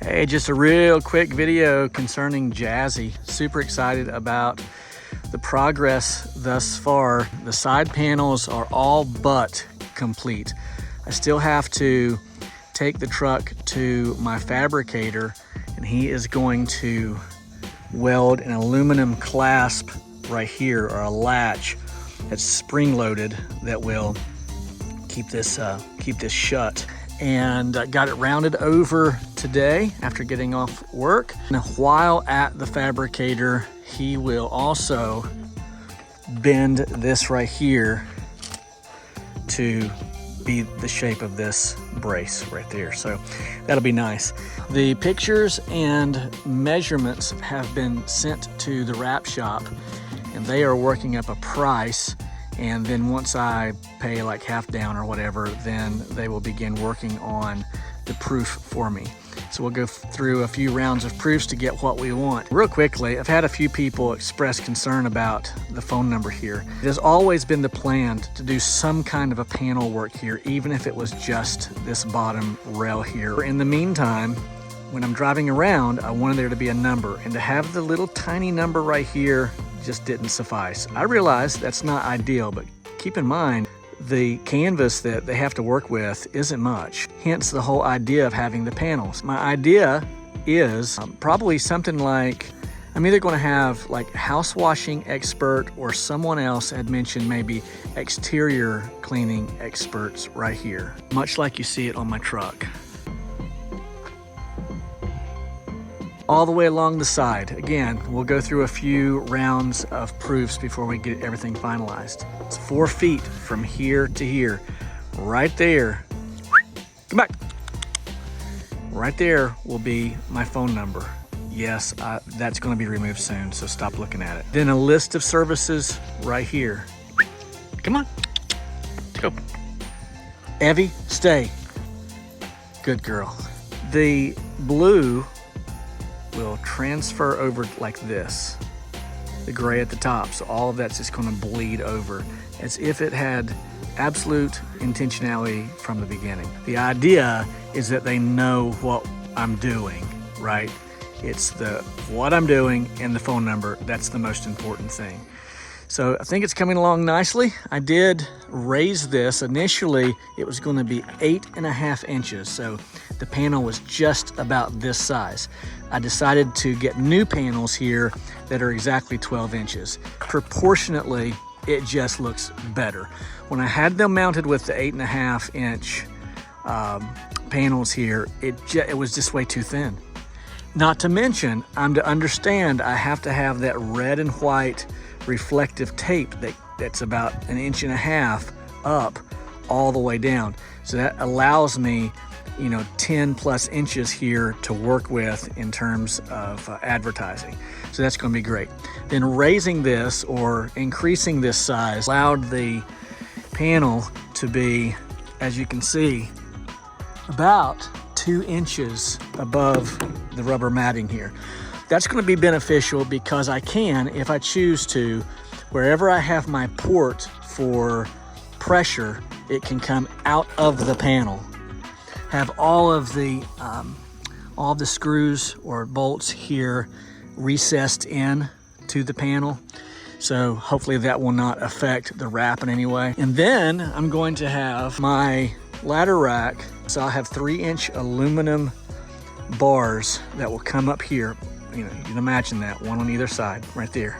Hey, just a real quick video concerning Jazzy. Super excited about the progress thus far. The side panels are all but complete. I still have to take the truck to my fabricator and he is going to weld an aluminum clasp right here, or a latch that's spring loaded that will keep this shut. And got it rounded over today after getting off work. And while at the fabricator, he will also bend this right here to be the shape of this brace right there. So that'll be nice. The pictures and measurements have been sent to the wrap shop and they are working up a price. And then once I pay like half down or whatever, then they will begin working on the proof for me. So we'll go through a few rounds of proofs to get what we want. Real quickly, I've had a few people express concern about the phone number here. It has always been the plan to do some kind of a panel work here, even if it was just this bottom rail here. In the meantime, when I'm driving around, I wanted there to be a number, and to have the little tiny number right here just didn't suffice. I realize that's not ideal, but keep in mind the canvas that they have to work with isn't much, hence the whole idea of having the panels. My idea is probably something like, I'm either going to have like house washing expert, or someone else had mentioned maybe exterior cleaning experts right here, much like you see it on my truck. All the way along the side. Again, we'll go through a few rounds of proofs before we get everything finalized. It's 4 feet from here to here. Right there, come back. Right there will be my phone number. Yes, that's gonna be removed soon, so stop looking at it. Then a list of services right here. Come on, let's go. Evie, stay. Good girl. The blue will transfer over like this, the gray at the top, so all of that's just going to bleed over as if it had absolute intentionality from the beginning. The idea is that they know what I'm doing, right? It's the what I'm doing and the phone number. That's the most important thing. So I think it's coming along nicely. I did raise this. Initially, it was going to be 8.5 inches. So the panel was just about this size. I decided to get new panels here that are exactly 12 inches. Proportionately, it just looks better. When I had them mounted with the 8.5 inch panels here, it was just way too thin. Not to mention, I'm to understand I have to have that red and white reflective tape that's about 1.5 inches up all the way down. So that allows me, 10 plus inches here to work with in terms of advertising. So that's going to be great. Then raising this or increasing this size allowed the panel to be, as you can see, about 2 inches above the rubber matting here. That's going to be beneficial because I can, if I choose to, wherever I have my port for pressure, it can come out of the panel. Have all of the screws or bolts here recessed in to the panel. So hopefully that will not affect the wrap in any way. And then I'm going to have my ladder rack. So I'll have 3-inch aluminum bars that will come up here. You can imagine that, one on either side right there.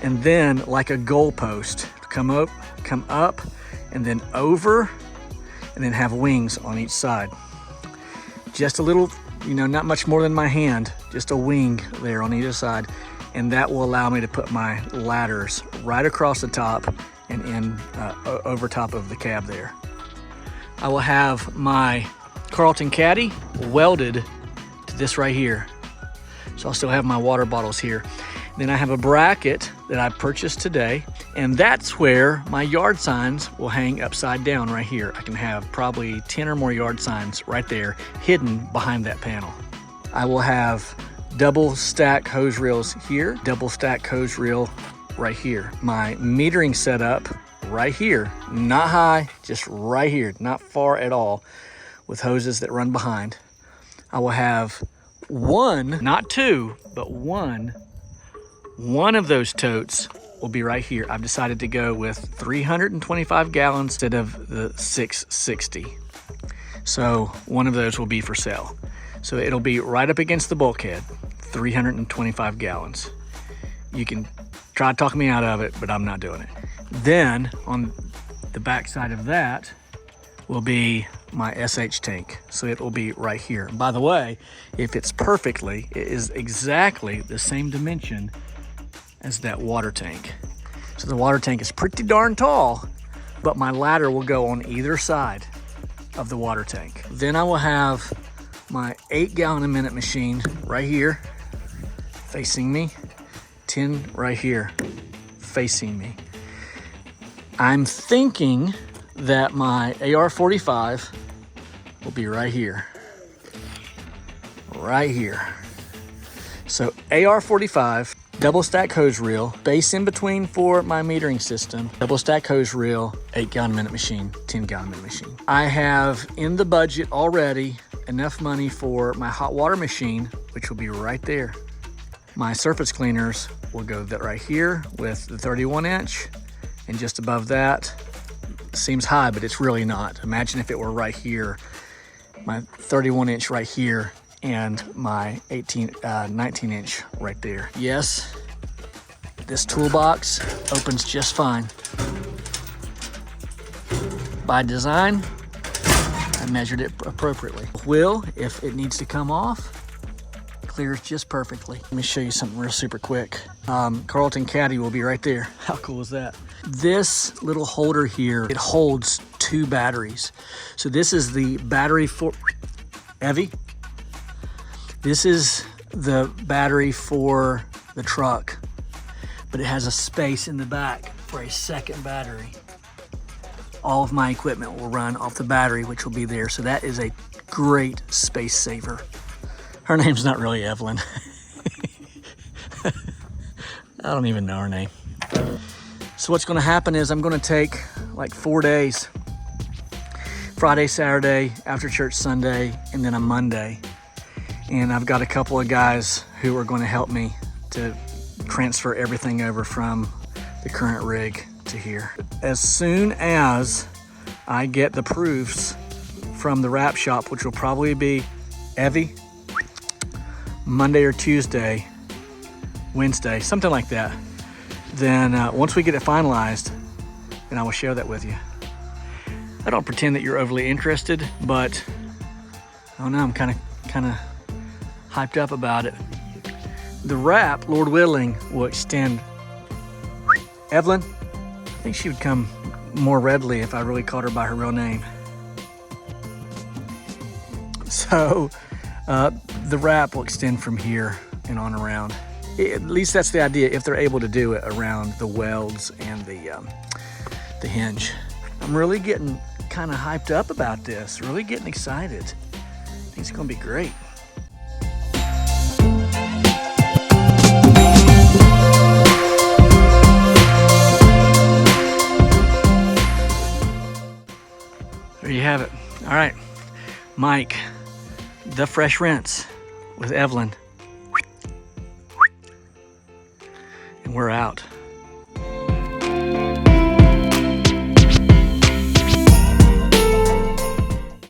And then like a goalpost, come up and then over, and then have wings on each side. Just a little, not much more than my hand, just a wing there on either side. And that will allow me to put my ladders right across the top and in over top of the cab there. I will have my Carlton caddy welded to this right here. So I'll still have my water bottles here. Then I have a bracket that I purchased today, and that's where my yard signs will hang upside down right here. I can have probably 10 or more yard signs right there hidden behind that panel. I will have double stack hose reels here, double stack hose reel right here. My metering setup right here, not high, just right here, not far at all, with hoses that run behind. I will have one, not two, but one of those totes will be right here. I've decided to go with 325 gallons instead of the 660. So one of those will be for sale. So it'll be right up against the bulkhead, 325 gallons. You can try to talk me out of it, but I'm not doing it. Then on the back side of that will be my SH tank. So it will be right here. By the way, if it's perfectly, it is exactly the same dimension as that water tank. So the water tank is pretty darn tall, but my ladder will go on either side of the water tank. Then I will have my 8 gallon a minute machine right here facing me, 10 right here facing me. I'm thinking that my AR-45 will be right here. Right here. So AR-45, double stack hose reel, base in between for my metering system, double stack hose reel, 8 gallon a minute machine, 10 gallon a minute machine. I have in the budget already enough money for my hot water machine, which will be right there. My surface cleaners will go right here with the 31 inch, and just above that, seems high, but it's really not. Imagine if it were right here, my 31 inch right here, and my 19 inch right there. Yes, this toolbox opens just fine. By design, I measured it appropriately. Wheel, if it needs to come off, clears just perfectly. Let me show you something real super quick. Carlton caddy will be right there. How cool is that? This little holder here, it holds 2 batteries. So this is the battery for, Evie? This is the battery for the truck, but it has a space in the back for a second battery. All of my equipment will run off the battery, which will be there. So that is a great space saver. Her name's not really Evelyn. I don't even know her name. So what's gonna happen is I'm gonna take like 4 days, Friday, Saturday, after church Sunday, and then a Monday. And I've got a couple of guys who are gonna help me to transfer everything over from the current rig to here. As soon as I get the proofs from the wrap shop, which will probably be Evie, Monday or Tuesday, Wednesday, something like that. Then once we get it finalized, then I will share that with you. I don't pretend that you're overly interested, but I don't know, I'm kind of hyped up about it. The wrap, Lord willing, will extend. Evelyn, I think she would come more readily if I really called her by her real name. So the wrap will extend from here and on around. At least that's the idea, if they're able to do it around the welds and the hinge. I'm really getting kind of hyped up about this, really getting excited. I think it's gonna be great. There you have it. All right, Mike, the fresh rinse with Evelyn. And we're out.